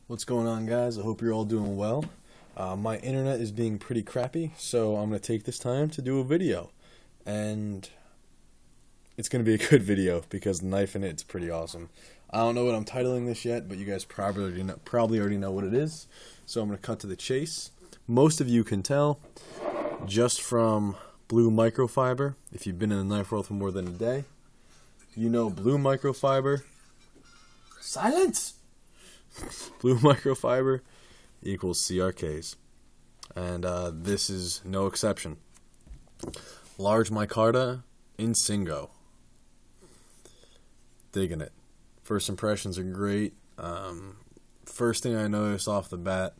What's going on, guys? I hope you're all doing well. My internet is being pretty crappy, so I'm going to take this time to do a video. And it's going to be a good video because the knife in it's pretty awesome. I don't know what I'm titling this yet, but you guys probably already know what it is. So I'm going to cut to the chase. Most of you can tell just from blue microfiber. If you've been in the knife world for more than a day, you know blue microfiber. Silence! Blue microfiber equals CRKs, and this is no exception. Large Micarta Insingo. Digging it. First impressions are great. First thing I noticed off the bat,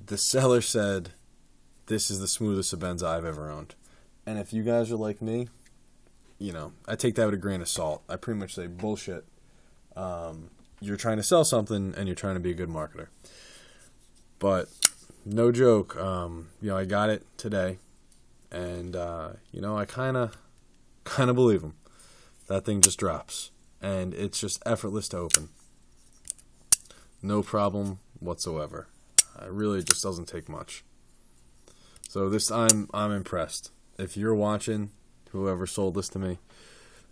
the seller said, "This is the smoothest Sebenza I've ever owned." And if you guys are like me, you know, I take that with a grain of salt. I pretty much say bullshit. You're trying to sell something and you're trying to be a good marketer. But no joke, you know, I got it today, and you know, I kind of believe him. That thing just drops, and it's just effortless to open. No problem whatsoever. It really just doesn't take much. So this, I'm impressed. If you're watching, whoever sold this to me,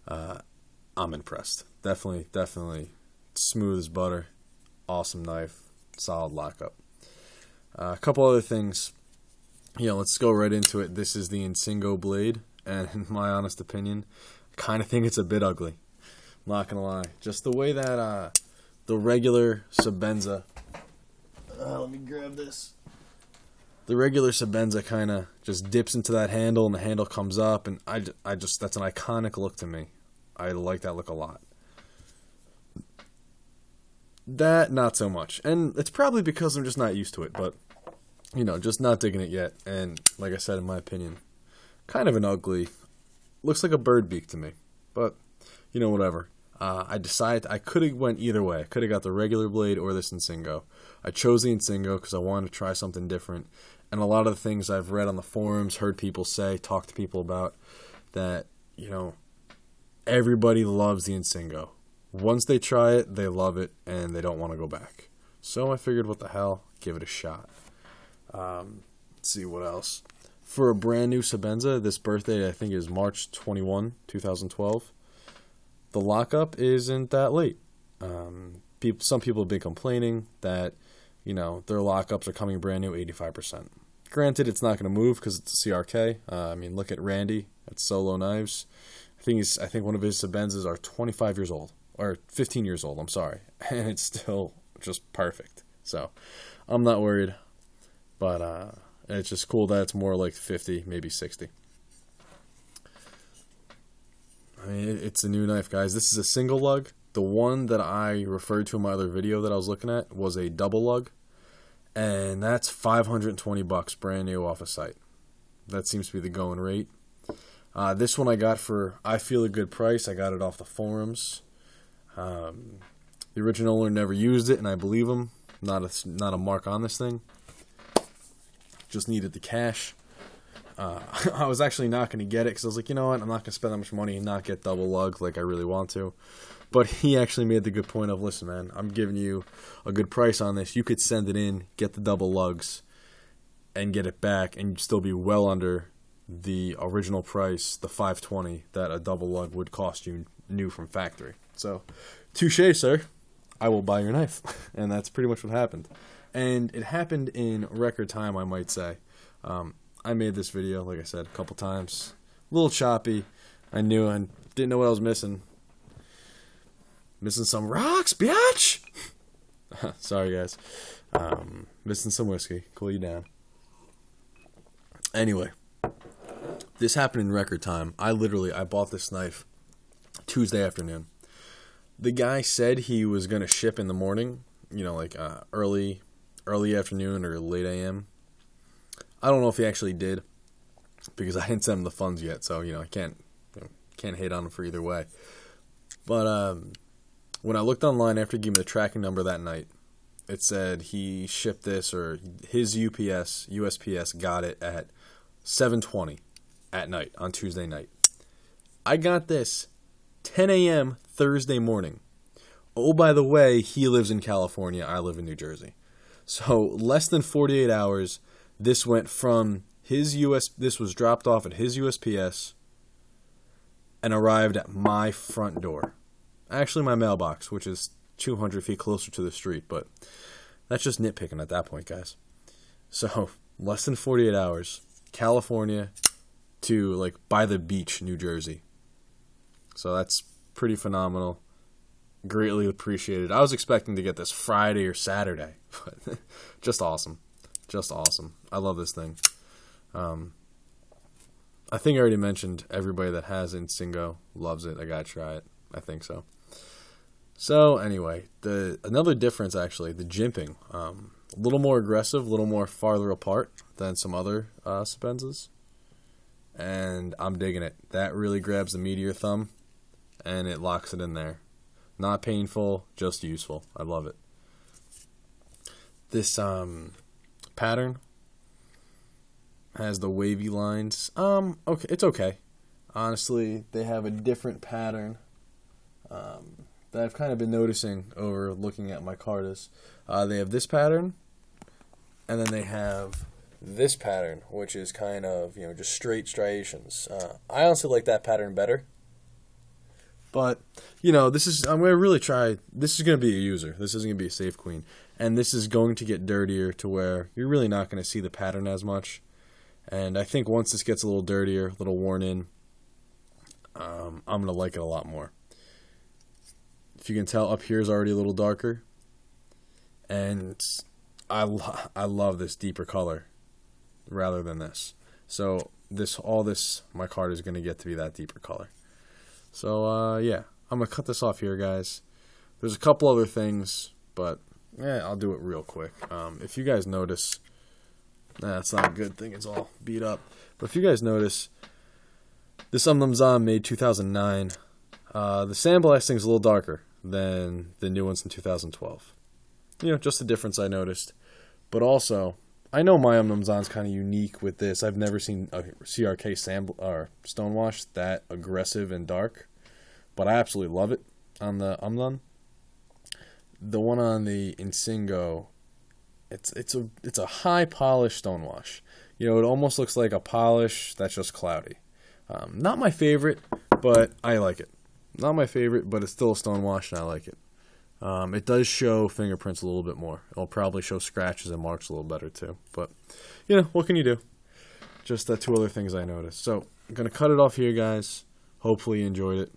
I'm impressed. Definitely smooth as butter. Awesome knife. Solid lockup. A couple other things. Yeah, let's go right into it. This is the Insingo blade, and in my honest opinion, I kind of think it's a bit ugly. I'm not gonna lie. Just the way that the regular Sebenza. Let me grab this. The regular Sebenza kind of just dips into that handle, and the handle comes up, and I just that's an iconic look to me. I like that look a lot. That, not so much. And it's probably because I'm just not used to it, but, you know, just not digging it yet. And, like I said, in my opinion, kind of an ugly, looks like a bird beak to me. But, you know, whatever. I decided I could have went either way. I could have got the regular blade or this Insingo. I chose the Insingo because I wanted to try something different. And a lot of the things I've read on the forums, heard people say, talked to people about, that, you know, everybody loves the Insingo. Once they try it, they love it, and they don't want to go back. So I figured, what the hell, give it a shot. Let's see what else. For a brand new Sebenza, this birthday I think is March 21, 2012. The lockup isn't that late. Some people have been complaining that, you know, their lockups are coming brand new 85%. Granted, it's not going to move because it's a CRK. I mean, look at Randy at Solo Knives. I think one of his Sebenzas are 25 years old. Or 15 years old, I'm sorry. And it's still just perfect. So, I'm not worried. But, it's just cool that it's more like 50, maybe 60. I mean, it's a new knife, guys. This is a single lug. The one that I referred to in my other video that I was looking at was a double lug. And that's $520 brand new off a site. That seems to be the going rate. This one I got for, I feel, a good price. I got it off the forums. The original owner never used it, and I believe him. Not a mark on this thing. Just needed the cash. I was actually not going to get it because I was like, you know what, I'm not going to spend that much money and not get double lug like I really want to. But he actually made the good point of, listen, man, I'm giving you a good price on this. You could send it in, get the double lugs, and get it back, and you'd still be well under the original price, the $520 that a double lug would cost you new from factory. So, touche, sir. I will buy your knife. And that's pretty much what happened. And it happened in record time, I might say. I made this video, like I said, a couple times. A little choppy. I knew and didn't know what I was missing. Missing some rocks, biatch! Sorry, guys. Missing some whiskey. Cool you down. Anyway. This happened in record time. I bought this knife Tuesday afternoon. The guy said he was going to ship in the morning, you know, like early afternoon or late AM. I don't know if he actually did, because I didn't send him the funds yet, so, you know, I can't hate on him for either way. But when I looked online after he gave me the tracking number that night, it said he shipped this, or his USPS got it at 7:20 at night on Tuesday night. I got this 10 a.m. Thursday morning. Oh, by the way, he lives in California. I live in New Jersey. So less than 48 hours, this went from this was dropped off at his USPS and arrived at my front door. Actually, my mailbox, which is 200 feet closer to the street, but that's just nitpicking at that point, guys. So less than 48 hours, California to like by the beach, New Jersey. So that's pretty phenomenal. Greatly appreciated. I was expecting to get this Friday or Saturday, but just awesome. Just awesome. I love this thing. I think I already mentioned everybody that has Insingo loves it. I gotta try it. I think so. So anyway, another difference actually, the jimping. A little more aggressive, a little more farther apart than some other Sebenzas. And I'm digging it. That really grabs the meat of your thumb and it locks it in there. Not painful, just useful. I love it. This pattern has the wavy lines. Okay, it's okay. Honestly, they have a different pattern that I've kind of been noticing over looking at Micartas. They have this pattern, and then they have this pattern, which is kind of, just straight striations. I honestly like that pattern better. But, this is, I'm going to really try, this is going to be a user. This isn't going to be a safe queen. And this is going to get dirtier to where you're really not going to see the pattern as much. And I think once this gets a little dirtier, a little worn in, I'm going to like it a lot more. If you can tell, up here is already a little darker. And I love this deeper color rather than this. So all this micarta is going to get to be that deeper color. So, yeah, I'm going to cut this off here, guys. There's a couple other things, but, I'll do it real quick. If you guys notice, that's not a good thing. It's all beat up. But if you guys notice, this Zam made 2009. The sandblasting is a little darker than the new ones in 2012. Just the difference I noticed. But also, I know my Zam's kind of unique with this. I've never seen a CRK stonewash that aggressive and dark, but I absolutely love it on the Zam. The one on the Insingo, it's a high polish stonewash. It almost looks like a polish that's just cloudy. Not my favorite, but I like it. Not my favorite, but it's still a stonewash and I like it. It does show fingerprints a little bit more. It'll probably show scratches and marks a little better too. But, what can you do? Just two other things I noticed. So, I'm going to cut it off here, guys. Hopefully you enjoyed it.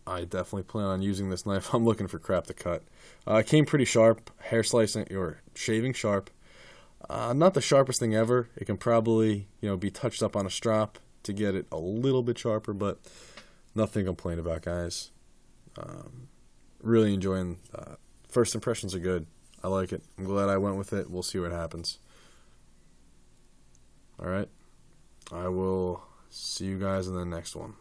I definitely plan on using this knife. I'm looking for crap to cut. It came pretty sharp. Hair slicing or shaving sharp. Not the sharpest thing ever. It can probably, be touched up on a strop to get it a little bit sharper, but nothing to complain about, guys. Really enjoying. First impressions are good. I like it. I'm glad I went with it. We'll see what happens. All right. I will see you guys in the next one.